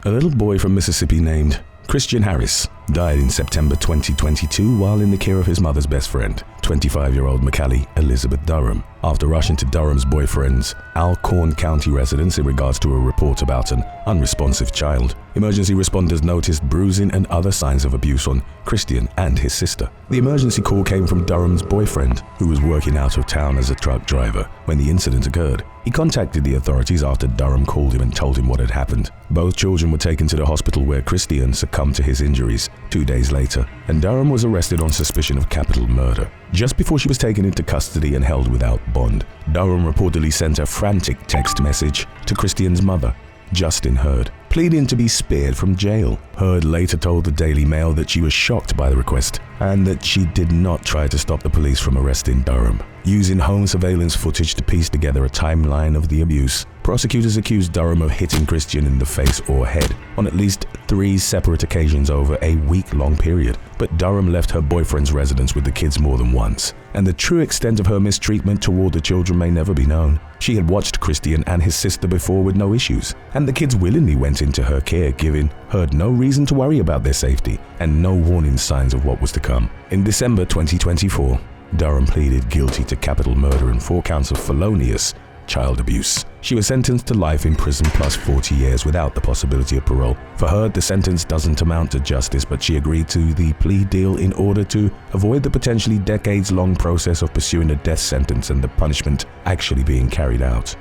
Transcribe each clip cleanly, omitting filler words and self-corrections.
A little boy from Mississippi named Christian Harris died in September 2022 while in the care of his mother's best friend, 25-year-old Makallie Elizabeth Durham, after rushing to Durham's boyfriend's Alcorn County residence in regards to a report about an unresponsive child. Emergency responders noticed bruising and other signs of abuse on Christian and his sister. The emergency call came from Durham's boyfriend, who was working out of town as a truck driver when the incident occurred. He contacted the authorities after Durham called him and told him what had happened. Both children were taken to the hospital where Christian succumbed to his injuries 2 days later, and Durham was arrested on suspicion of capital murder. Just before she was taken into custody and held without bond, Durham reportedly sent a frantic text message to Christian's mother, Justin Hurd, pleading to be spared from jail. Hurd later told the Daily Mail that she was shocked by the request and that she did not try to stop the police from arresting Durham. Using home surveillance footage to piece together a timeline of the abuse, prosecutors accused Durham of hitting Christian in the face or head on at least 3 separate occasions over a week-long period. But Durham left her boyfriend's residence with the kids more than once, and the true extent of her mistreatment toward the children may never be known. She had watched Christian and his sister before with no issues, and the kids willingly went into her care, giving Hurd no reason to worry about their safety and no warning signs of what was to come. In December 2024, Durham pleaded guilty to capital murder and 4 counts of felonious child abuse. She was sentenced to life in prison plus 40 years without the possibility of parole. For her, the sentence doesn't amount to justice, but she agreed to the plea deal in order to avoid the potentially decades-long process of pursuing a death sentence and the punishment actually being carried out.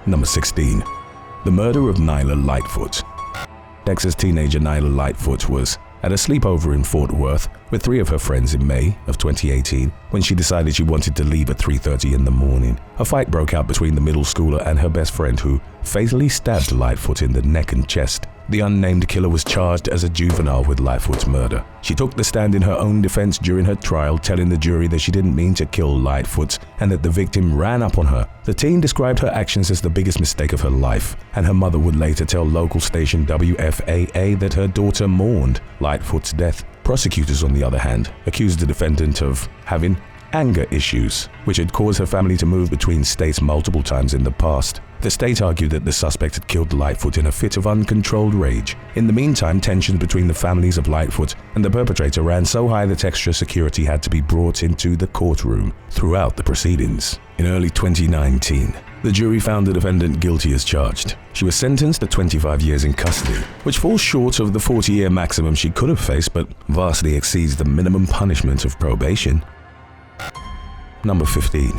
Number 16. The murder of Nylah Lightfoot. Texas teenager Nylah Lightfoot was at a sleepover in Fort Worth with 3 of her friends in May of 2018 when she decided she wanted to leave at 3:30 in the morning. A fight broke out between the middle schooler and her best friend, who fatally stabbed Lightfoot in the neck and chest. The unnamed killer was charged as a juvenile with Lightfoot's murder. She took the stand in her own defense during her trial, telling the jury that she didn't mean to kill Lightfoot and that the victim ran up on her. The teen described her actions as the biggest mistake of her life, and her mother would later tell local station WFAA that her daughter mourned Lightfoot's death. Prosecutors, on the other hand, accused the defendant of having anger issues, which had caused her family to move between states multiple times in the past. The state argued that the suspect had killed Lightfoot in a fit of uncontrolled rage. In the meantime, tensions between the families of Lightfoot and the perpetrator ran so high that extra security had to be brought into the courtroom throughout the proceedings. In early 2019, the jury found the defendant guilty as charged. She was sentenced to 25 years in custody, which falls short of the 40-year maximum she could have faced but vastly exceeds the minimum punishment of probation. Number 15.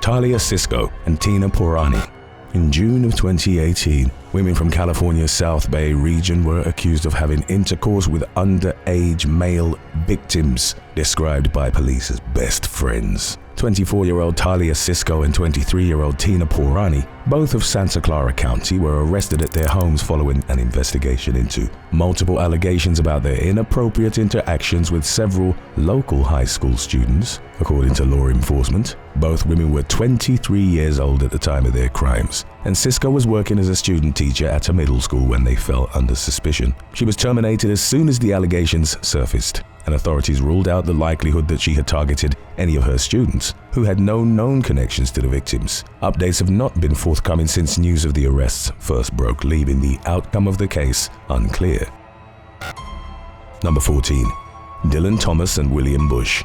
Talia, Sisco, and Tina Pourani. In June of 2018, women from California's South Bay region were accused of having intercourse with underage male victims, described by police as best friends. 24-year-old Talia Sisco and 23-year-old Tina Pourani, both of Santa Clara County, were arrested at their homes following an investigation into multiple allegations about their inappropriate interactions with several local high school students. According to law enforcement, both women were 23 years old at the time of their crimes, and Sisco was working as a student teacher at a middle school when they fell under suspicion. She was terminated as soon as the allegations surfaced, and authorities ruled out the likelihood that she had targeted any of her students, who had no known connections to the victims. Updates have not been forthcoming since news of the arrests first broke, leaving the outcome of the case unclear. Number 14. Dylan Thomas and William Bush.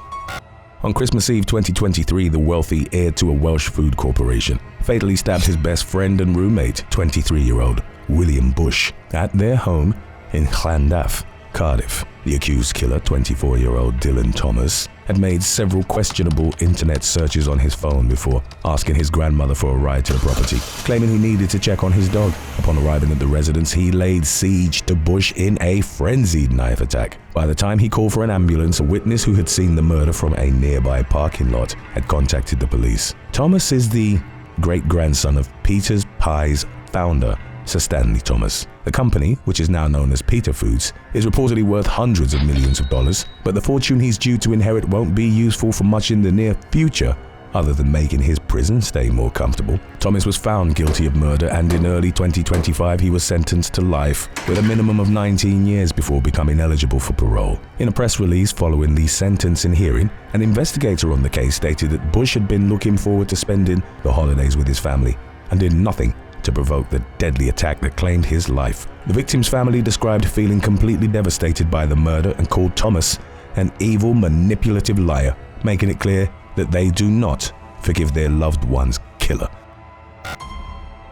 On Christmas Eve 2023, the wealthy heir to a Welsh food corporation fatally stabbed his best friend and roommate, 23-year-old William Bush, at their home in Llandaff, Cardiff. The accused killer, 24-year-old Dylan Thomas, had made several questionable internet searches on his phone before asking his grandmother for a ride to the property, claiming he needed to check on his dog. Upon arriving at the residence, he laid siege to Bush in a frenzied knife attack. By the time he called for an ambulance, a witness who had seen the murder from a nearby parking lot had contacted the police. Thomas is the great-grandson of Peter's Pie's founder, Sir Stanley Thomas. The company, which is now known as Peter Foods, is reportedly worth hundreds of millions of dollars, but the fortune he's due to inherit won't be useful for much in the near future, other than making his prison stay more comfortable. Thomas was found guilty of murder, and in early 2025 he was sentenced to life with a minimum of 19 years before becoming eligible for parole. In a press release following the sentencing hearing, an investigator on the case stated that Bush had been looking forward to spending the holidays with his family and did nothing to provoke the deadly attack that claimed his life. The victim's family described feeling completely devastated by the murder and called Thomas an evil, manipulative liar, making it clear that they do not forgive their loved one's killer.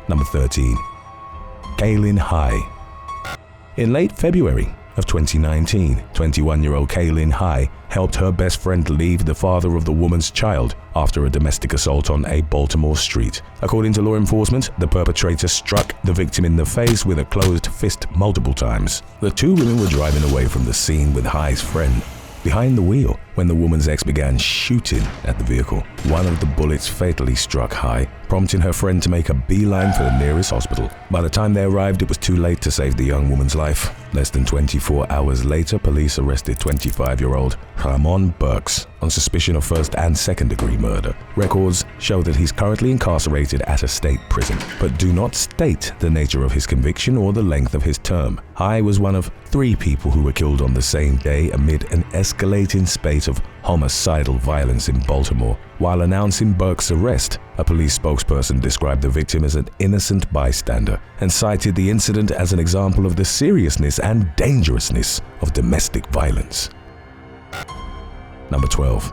Number 13. Kaylyn High. In late February of 2019, 21-year-old Kaylyn High helped her best friend leave the father of the woman's child after a domestic assault on a Baltimore street. According to law enforcement, the perpetrator struck the victim in the face with a closed fist multiple times. The two women were driving away from the scene with High's friend behind the wheel when the woman's ex began shooting at the vehicle. One of the bullets fatally struck High, prompting her friend to make a beeline for the nearest hospital. By the time they arrived, it was too late to save the young woman's life. Less than 24 hours later, police arrested 25-year-old Ramon Burks on suspicion of first and second-degree murder. Records show that he's currently incarcerated at a state prison, but do not state the nature of his conviction or the length of his term. High was one of 3 people who were killed on the same day amid an escalating spate of homicidal violence in Baltimore. While announcing Burke's arrest, a police spokesperson described the victim as an innocent bystander and cited the incident as an example of the seriousness and dangerousness of domestic violence. Number 12.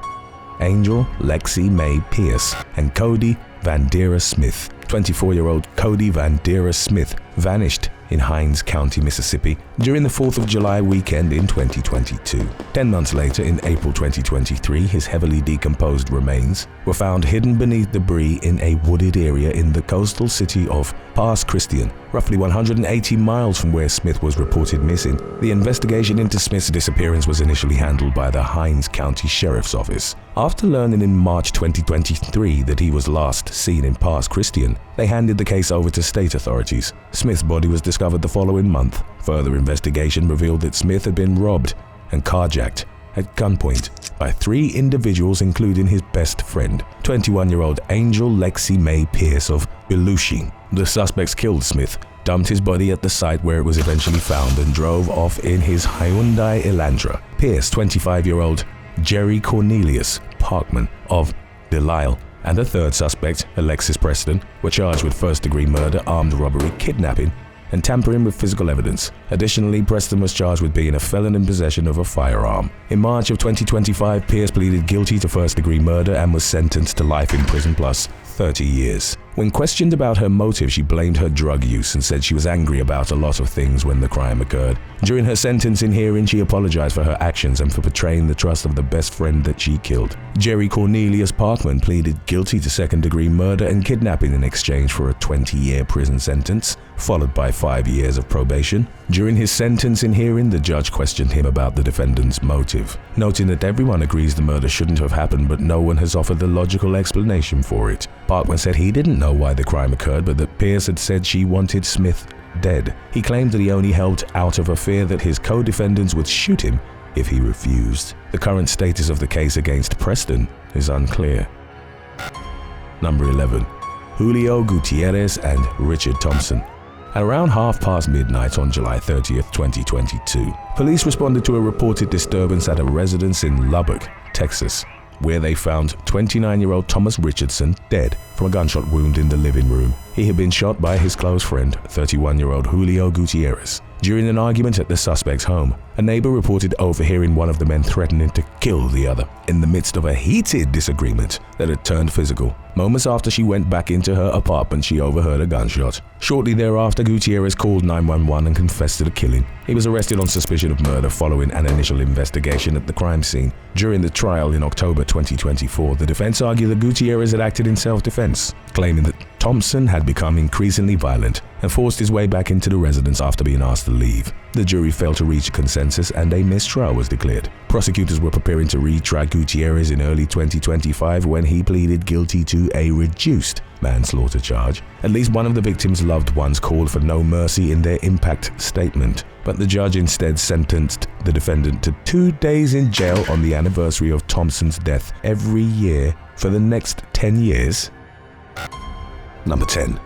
Angel Lexy Mae Pierce and Cody Vanderra Smith. 24-year-old Cody Vanderra Smith vanished in Hinds County, Mississippi during the 4th of July weekend in 2022. 10 months later, in April 2023, his heavily decomposed remains were found hidden beneath debris in a wooded area in the coastal city of Pass Christian, roughly 180 miles from where Smith was reported missing. The investigation into Smith's disappearance was initially handled by the Hinds County Sheriff's Office. After learning in March 2023 that he was last seen in Pass Christian, they handed the case over to state authorities. Smith's body was discovered the following month. Further investigation revealed that Smith had been robbed and carjacked at gunpoint by 3 individuals, including his best friend, 21-year-old Angel Lexy Mae Pierce of Belushi. The suspects killed Smith, dumped his body at the site where it was eventually found, and drove off in his Hyundai Elantra. Pierce, 25-year-old Jerry Cornelius Parkman of Delisle, and a third suspect, Alexis Preston, were charged with first-degree murder, armed robbery, kidnapping, and tampering with physical evidence. Additionally, Preston was charged with being a felon in possession of a firearm. In March of 2025, Pierce pleaded guilty to first-degree murder and was sentenced to life in prison plus 30 years. When questioned about her motive, she blamed her drug use and said she was angry about a lot of things when the crime occurred. During her sentencing hearing, she apologized for her actions and for betraying the trust of the best friend that she killed. Jerry Cornelius Parkman pleaded guilty to second-degree murder and kidnapping in exchange for a 20-year prison sentence, followed by 5 years of probation. During his sentencing hearing, the judge questioned him about the defendant's motive, noting that everyone agrees the murder shouldn't have happened, but no one has offered a logical explanation for it. Parkman said he didn't know why the crime occurred, but that Pierce had said she wanted Smith dead. He claimed that he only helped out of a fear that his co-defendants would shoot him if he refused. The current status of the case against Preston is unclear. Number 11. Julio Gutierrez and Richard Thompson. At around midnight on July 30th, 2022, police responded to a reported disturbance at a residence in Lubbock, Texas, where they found 29-year-old Thomas Richardson dead from a gunshot wound in the living room. He had been shot by his close friend, 31-year-old Julio Gutierrez. During an argument at the suspect's home, a neighbor reported overhearing one of the men threatening to kill the other in the midst of a heated disagreement that had turned physical. Moments after she went back into her apartment, she overheard a gunshot. Shortly thereafter, Gutierrez called 911 and confessed to the killing. He was arrested on suspicion of murder following an initial investigation at the crime scene. During the trial in October 2024, the defense argued that Gutierrez had acted in self-defense, claiming that Thompson had become increasingly violent and forced his way back into the residence after being asked to leave. The jury failed to reach a consensus and a mistrial was declared. Prosecutors were preparing to retry Gutierrez in early 2025 when he pleaded guilty to a reduced manslaughter charge. At least one of the victim's loved ones called for no mercy in their impact statement, but the judge instead sentenced the defendant to 2 days in jail on the anniversary of Thompson's death every year for the next 10 years. Number 10.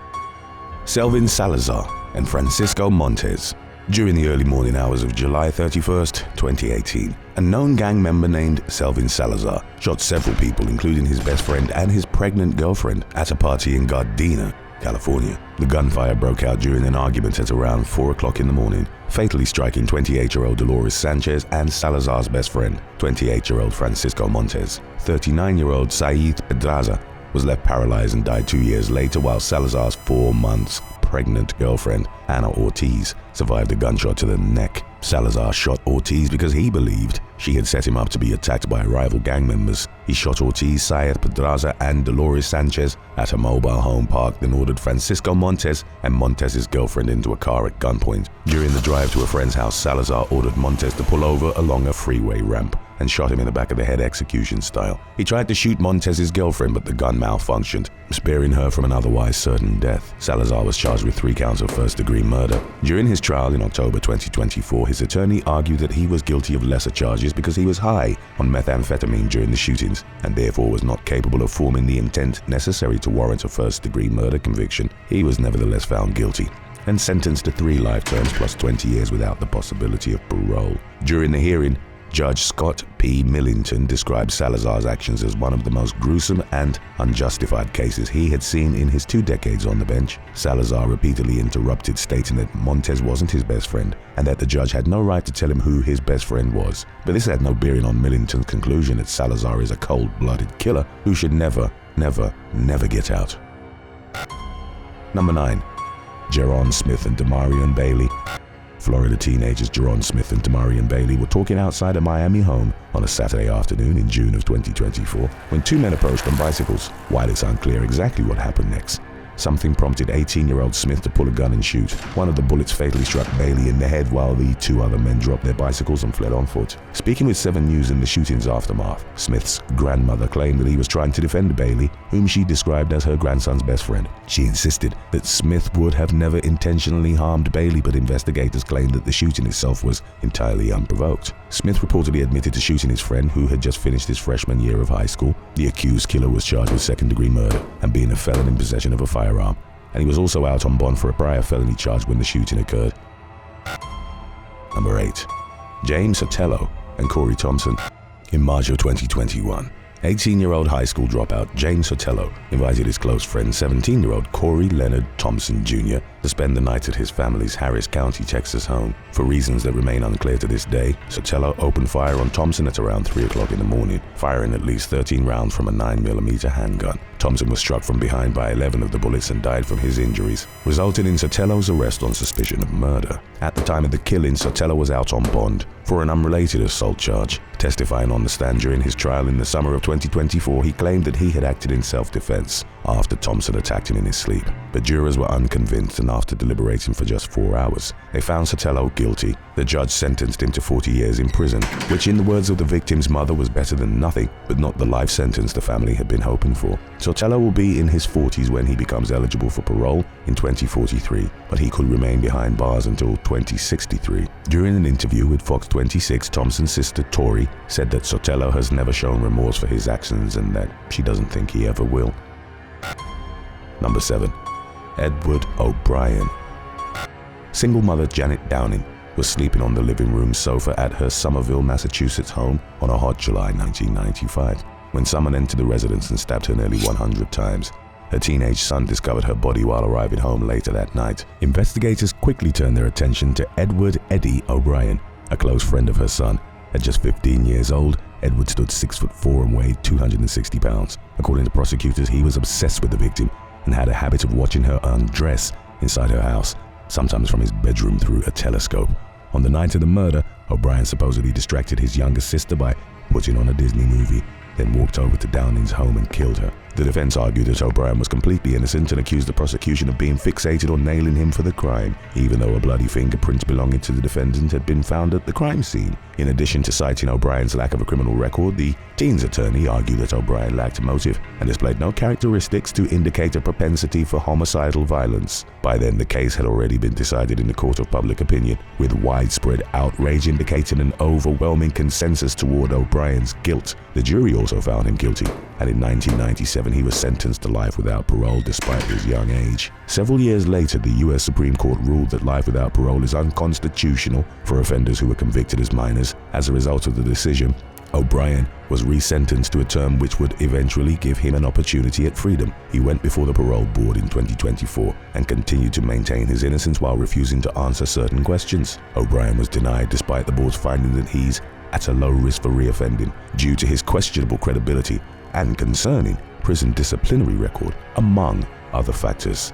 Selvin Salazar and Francisco Montes. During the early morning hours of July 31st, 2018, a known gang member named Selvin Salazar shot several people, including his best friend and his pregnant girlfriend, at a party in Gardena. California. The gunfire broke out during an argument at around 4 o'clock in the morning, fatally striking 28-year-old Dolores Sanchez and Salazar's best friend, 28-year-old Francisco Montes. 39-year-old Said Pedraza was left paralyzed and died 2 years later, while Salazar's 4 months pregnant girlfriend, Ana Ortiz, survived a gunshot to the neck. Salazar shot Ortiz because he believed she had set him up to be attacked by rival gang members. He shot Ortiz, Said Pedraza, and Dolores Sanchez at a mobile home park, then ordered Francisco Montes and Montes' girlfriend into a car at gunpoint. During the drive to a friend's house, Salazar ordered Montes to pull over along a freeway ramp and shot him in the back of the head execution style. He tried to shoot Montes' girlfriend, but the gun malfunctioned, sparing her from an otherwise certain death. Salazar was charged with 3 counts of first-degree murder. During his trial in October 2024, his attorney argued that he was guilty of lesser charges because he was high on methamphetamine during the shootings and therefore was not capable of forming the intent necessary to warrant a first-degree murder conviction. He was nevertheless found guilty and sentenced to 3 life terms plus 20 years without the possibility of parole. During the hearing, Judge Scott P. Millington described Salazar's actions as one of the most gruesome and unjustified cases he had seen in his 2 decades on the bench. Salazar repeatedly interrupted, stating that Montes wasn't his best friend and that the judge had no right to tell him who his best friend was. But this had no bearing on Millington's conclusion that Salazar is a cold-blooded killer who should never get out. Number 9. Jeron Smith and Damarion Bailey. Florida teenagers Jeron Smith and Damarion Bailey were talking outside a Miami home on a Saturday afternoon in June of 2024 when 2 men approached on bicycles. While it's unclear exactly what happened next, something prompted 18-year-old Smith to pull a gun and shoot. One of the bullets fatally struck Bailey in the head, while the 2 other men dropped their bicycles and fled on foot. Speaking with 7 News in the shooting's aftermath, Smith's grandmother claimed that he was trying to defend Bailey, whom she described as her grandson's best friend. She insisted that Smith would have never intentionally harmed Bailey, but investigators claimed that the shooting itself was entirely unprovoked. Smith reportedly admitted to shooting his friend, who had just finished his freshman year of high school. The accused killer was charged with second-degree murder and being a felon in possession of a firearm, and he was also out on bond for a prior felony charge when the shooting occurred. Number 8. James Sotelo and Corey Thompson. In March of 2021, 18-year-old high school dropout James Sotelo invited his close friend 17-year-old Corey Leonard Thompson Jr. to spend the night at his family's Harris County, Texas home. For reasons that remain unclear to this day, Sotelo opened fire on Thompson at around 3 o'clock in the morning, firing at least 13 rounds from a 9mm handgun. Thompson was struck from behind by 11 of the bullets and died from his injuries, resulting in Sotelo's arrest on suspicion of murder. At the time of the killing, Sotelo was out on bond for an unrelated assault charge. Testifying on the stand during his trial in the summer of 2024, he claimed that he had acted in self-defense after Thompson attacked him in his sleep. But jurors were unconvinced, and after deliberating for just 4 hours, they found Sotelo guilty. The judge sentenced him to 40 years in prison, which in the words of the victim's mother was better than nothing, but not the life sentence the family had been hoping for. Sotelo will be in his 40s when he becomes eligible for parole in 2043, but he could remain behind bars until 2063. During an interview with Fox 26, Thompson's sister Tori said that Sotelo has never shown remorse for his actions and that she doesn't think he ever will. Number 7. Edward O'Brien. Single mother Janet Downing was sleeping on the living room sofa at her Somerville, Massachusetts home on a hot July 1995 when someone entered the residence and stabbed her nearly 100 times. Her teenage son discovered her body while arriving home later that night. Investigators quickly turned their attention to Edward Eddie O'Brien, a close friend of her son. At just 15 years old, Edward stood 6'4" and weighed 260 pounds. According to prosecutors, he was obsessed with the victim and had a habit of watching her undress inside her house, sometimes from his bedroom through a telescope. On the night of the murder, O'Brien supposedly distracted his younger sister by putting on a Disney movie, then walked over to Downing's home and killed her. The defense argued that O'Brien was completely innocent and accused the prosecution of being fixated on nailing him for the crime, even though a bloody fingerprint belonging to the defendant had been found at the crime scene. In addition to citing O'Brien's lack of a criminal record, the teen's attorney argued that O'Brien lacked motive and displayed no characteristics to indicate a propensity for homicidal violence. By then, the case had already been decided in the court of public opinion, with widespread outrage indicating an overwhelming consensus toward O'Brien's guilt. The jury also found him guilty, and in 1997 he was sentenced to life without parole despite his young age. Several years later, the U.S. Supreme Court ruled that life without parole is unconstitutional for offenders who were convicted as minors. As a result of the decision, O'Brien was resentenced to a term which would eventually give him an opportunity at freedom. He went before the parole board in 2024 and continued to maintain his innocence while refusing to answer certain questions. O'Brien was denied despite the board's finding that he's at a low risk for reoffending due to his questionable credibility and concerning prison disciplinary record, among other factors.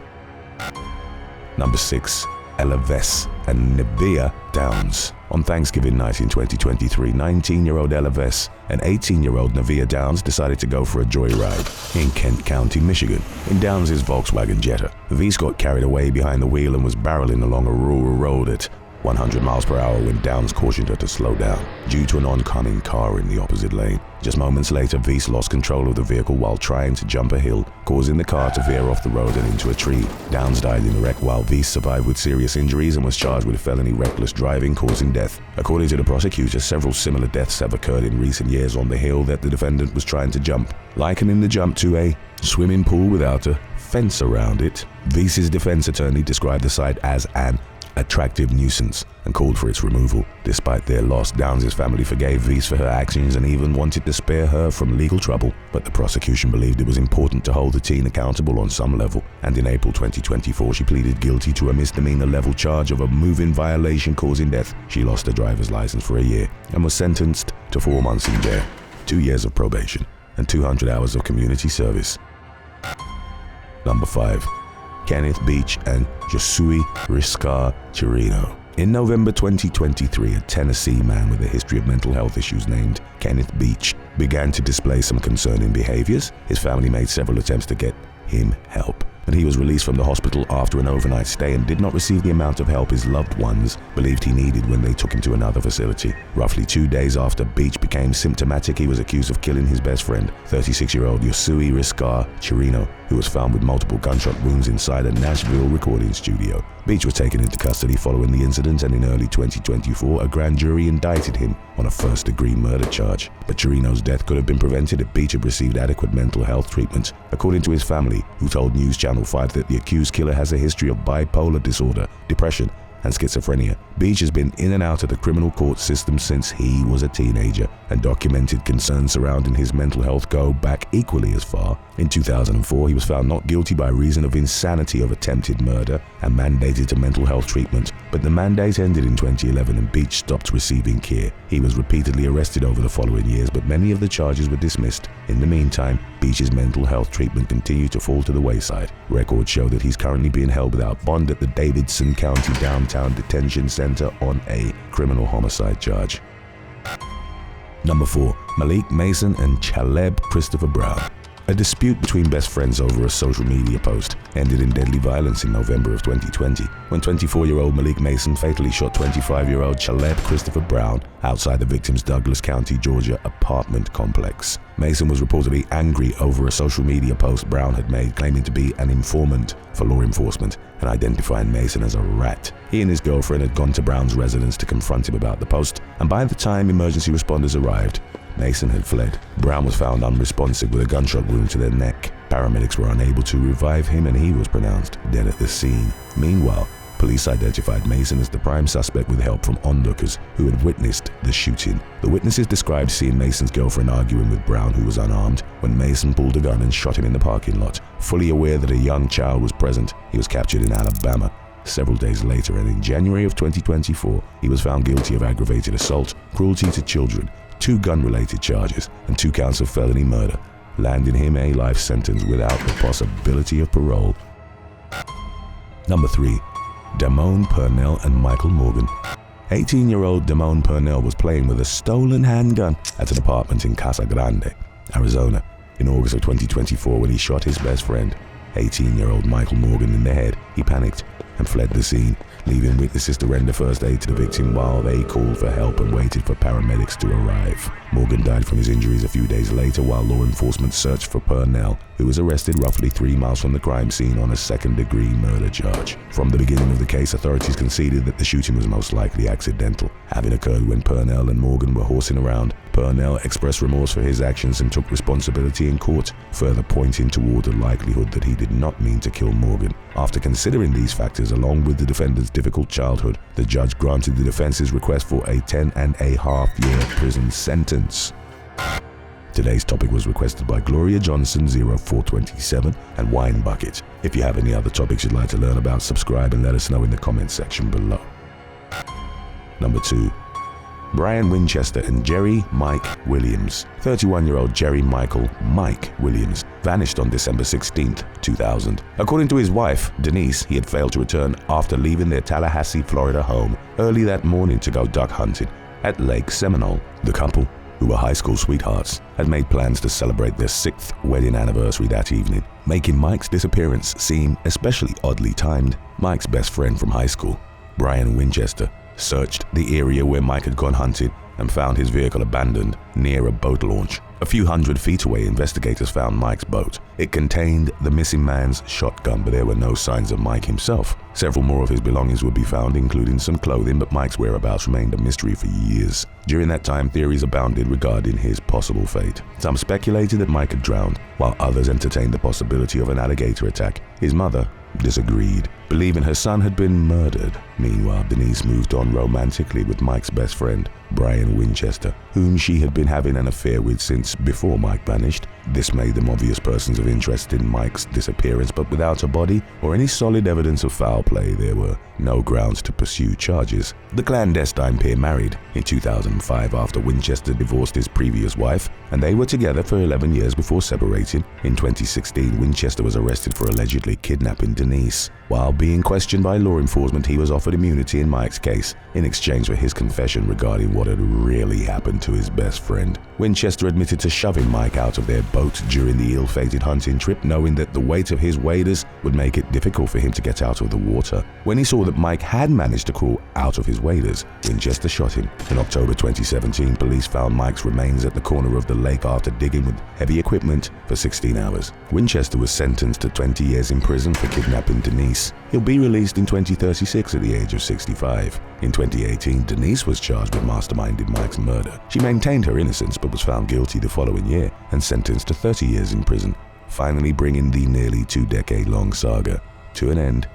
Number 6. Vece and Nevaeh Downs. On Thanksgiving night in 2023, 19-year-old Vece and 18-year-old Nevaeh Downs decided to go for a joyride in Kent County, Michigan, in Downs' Volkswagen Jetta. Vece got carried away behind the wheel and was barreling along a rural road at 100 miles per hour when Downs cautioned her to slow down due to an oncoming car in the opposite lane. Just moments later, Vece lost control of the vehicle while trying to jump a hill, causing the car to veer off the road and into a tree. Downs died in the wreck while Vece survived with serious injuries and was charged with felony reckless driving causing death. According to the prosecutor, several similar deaths have occurred in recent years on the hill that the defendant was trying to jump, likening the jump to a swimming pool without a fence around it. Vece's defense attorney described the site as an attractive nuisance and called for its removal. Despite their loss, Downs' family forgave Vece for her actions and even wanted to spare her from legal trouble, but the prosecution believed it was important to hold the teen accountable on some level, and in April 2024 she pleaded guilty to a misdemeanor level charge of a moving violation causing death. She lost her driver's license for a year and was sentenced to 4 months in jail, 2 years of probation, and 200 hours of community service. Number 5. Kenneth Beach and Josue Riscar Chirino. In November 2023, a Tennessee man with a history of mental health issues named Kenneth Beach began to display some concerning behaviors. His family made several attempts to get him help, but he was released from the hospital after an overnight stay and did not receive the amount of help his loved ones believed he needed when they took him to another facility. Roughly 2 days after Beach became symptomatic, he was accused of killing his best friend, 36-year-old Josue Riscar Chirino, who was found with multiple gunshot wounds inside a Nashville recording studio. Beach was taken into custody following the incident, and in early 2024, a grand jury indicted him on a first-degree murder charge. But Chirino's death could have been prevented if Beach had received adequate mental health treatment, according to his family, who told News Channel 5 that the accused killer has a history of bipolar disorder, depression, and schizophrenia. Beach has been in and out of the criminal court system since he was a teenager, and documented concerns surrounding his mental health go back equally as far. In 2004, he was found not guilty by reason of insanity of attempted murder and mandated to mental health treatment, but the mandate ended in 2011 and Beach stopped receiving care. He was repeatedly arrested over the following years, but many of the charges were dismissed. In the meantime, Beach's mental health treatment continued to fall to the wayside. Records show that he's currently being held without bond at the Davidson County Downtown Detention Center on a criminal homicide charge. Number 4. Malik Mason and Caleb Christopher Brown. A dispute between best friends over a social media post ended in deadly violence in November of 2020 when 24-year-old Malik Mason fatally shot 25-year-old Caleb Christopher Brown outside the victim's Douglas County, Georgia apartment complex. Mason was reportedly angry over a social media post Brown had made claiming to be an informant for law enforcement and identifying Mason as a rat. He and his girlfriend had gone to Brown's residence to confront him about the post, and by the time emergency responders arrived, Mason had fled. Brown was found unresponsive with a gunshot wound to the neck. Paramedics were unable to revive him and he was pronounced dead at the scene. Meanwhile, police identified Mason as the prime suspect with help from onlookers who had witnessed the shooting. The witnesses described seeing Mason's girlfriend arguing with Brown, who was unarmed, when Mason pulled a gun and shot him in the parking lot. Fully aware that a young child was present, he was captured in Alabama several days later, and in January of 2024, he was found guilty of aggravated assault, cruelty to children, 2 gun-related charges, and 2 counts of felony murder, landing him a life sentence without the possibility of parole. Number 3. Damone Purnell and Michael Morgan. 18-year-old Damone Purnell was playing with a stolen handgun at an apartment in Casa Grande, Arizona, in August of 2024 when he shot his best friend, 18-year-old Michael Morgan, in the head. He panicked and fled the scene, leaving witnesses to render first aid to the victim while they called for help and waited for paramedics to arrive. Morgan died from his injuries a few days later while law enforcement searched for Purnell, who was arrested roughly 3 miles from the crime scene on a second-degree murder charge. From the beginning of the case, authorities conceded that the shooting was most likely accidental, having occurred when Purnell and Morgan were horsing around. Purnell expressed remorse for his actions and took responsibility in court, further pointing toward the likelihood that he did not mean to kill Morgan. After considering these factors, along with the defendant's difficult childhood, the judge granted the defense's request for a 10.5-year prison sentence. Today's topic was requested by Gloria Johnson 0427 and Wine Bucket. If you have any other topics you'd like to learn about, subscribe and let us know in the comments section below. Number 2. Brian Winchester and Jerry Mike Williams. 31-year-old Jerry Michael Mike Williams vanished on December 16, 2000. According to his wife, Denise, he had failed to return after leaving their Tallahassee, Florida home early that morning to go duck hunting at Lake Seminole. The couple, who were high school sweethearts, had made plans to celebrate their 6th wedding anniversary that evening, making Mike's disappearance seem especially oddly timed. Mike's best friend from high school, Brian Winchester, searched the area where Mike had gone hunting and found his vehicle abandoned near a boat launch. A few hundred feet away, investigators found Mike's boat. It contained the missing man's shotgun, but there were no signs of Mike himself. Several more of his belongings would be found, including some clothing, but Mike's whereabouts remained a mystery for years. During that time, theories abounded regarding his possible fate. Some speculated that Mike had drowned, while others entertained the possibility of an alligator attack. His mother disagreed, believing her son had been murdered. Meanwhile, Denise moved on romantically with Mike's best friend, Brian Winchester, whom she had been having an affair with since before Mike vanished. This made them obvious persons of interest in Mike's disappearance, but without a body or any solid evidence of foul play, there were no grounds to pursue charges. The clandestine pair married in 2005 after Winchester divorced his previous wife, and they were together for 11 years before separating. In 2016, Winchester was arrested for allegedly kidnapping Denise. While being questioned by law enforcement, he was offered immunity in Mike's case in exchange for his confession regarding what had really happened to his best friend. Winchester admitted to shoving Mike out of their boat during the ill-fated hunting trip, knowing that the weight of his waders would make it difficult for him to get out of the water. When he saw that Mike had managed to crawl out of his waders, Winchester shot him. In October 2017, police found Mike's remains at the corner of the lake after digging with heavy equipment for 16 hours. Winchester was sentenced to 20 years in prison for kidnapping Denise. He'll be released in 2036 at the age of 65. In 2018, Denise was charged with masterminding Mike's murder. She maintained her innocence but was found guilty the following year and sentenced to 30 years in prison, finally bringing the nearly 2-decade-long saga to an end.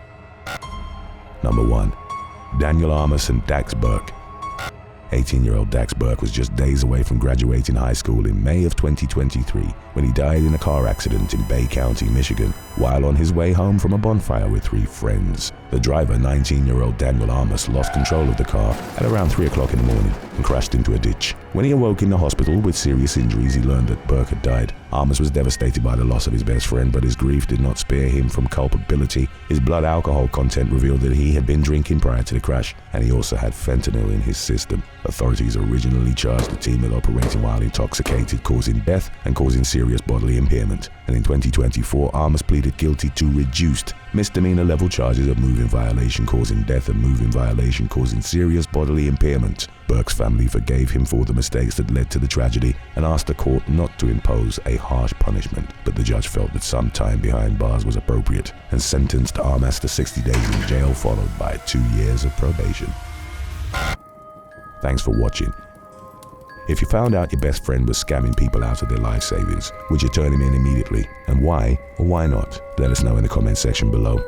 Number 1. Daniel Armas and Dax Burke. 18-year-old Dax Burke was just days away from graduating high school in May of 2023 when he died in a car accident in Bay County, Michigan, while on his way home from a bonfire with 3 friends. The driver, 19-year-old Daniel Armas, lost control of the car at around 3 o'clock in the morning and crashed into a ditch. When he awoke in the hospital with serious injuries, he learned that Burke had died. Armas was devastated by the loss of his best friend, but his grief did not spare him from culpability. His blood alcohol content revealed that he had been drinking prior to the crash, and he also had fentanyl in his system. Authorities originally charged the team with operating while intoxicated, causing death and causing serious bodily impairment. And in 2024, Armas pleaded guilty to reduced misdemeanor level charges of moving violation causing death and moving violation causing serious bodily impairment. Burke's family forgave him for the mistakes that led to the tragedy and asked the court not to impose a harsh punishment, but the judge felt that some time behind bars was appropriate and sentenced Armas to 60 days in jail, followed by 2 years of probation. Thanks for watching. If you found out your best friend was scamming people out of their life savings, would you turn him in immediately? And why or why not? Let us know in the comment section below.